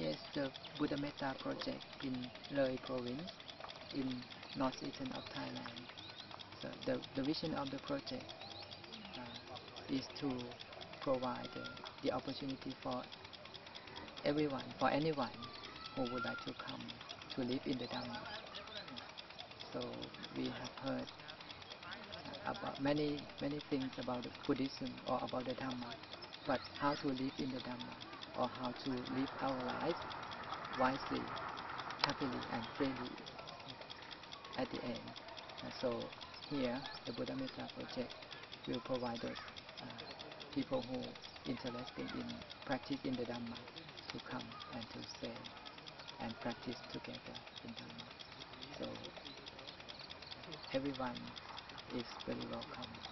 is the Buddha Metta project in Loi province in northeastern of Thailand. So the vision of the project is to provide the opportunity for everyone, for anyone who would like to come to live in the Dhamma. So we have heard about many things about the Buddhism or about the Dhamma, but how to live in the Dhamma or how to live our life wisely, happily and freely at the end. So here the Buddha Metta project will provide those people who interested in practice in the Dhamma to come and to stay and practice together in Dhamma. So everyone is very welcome.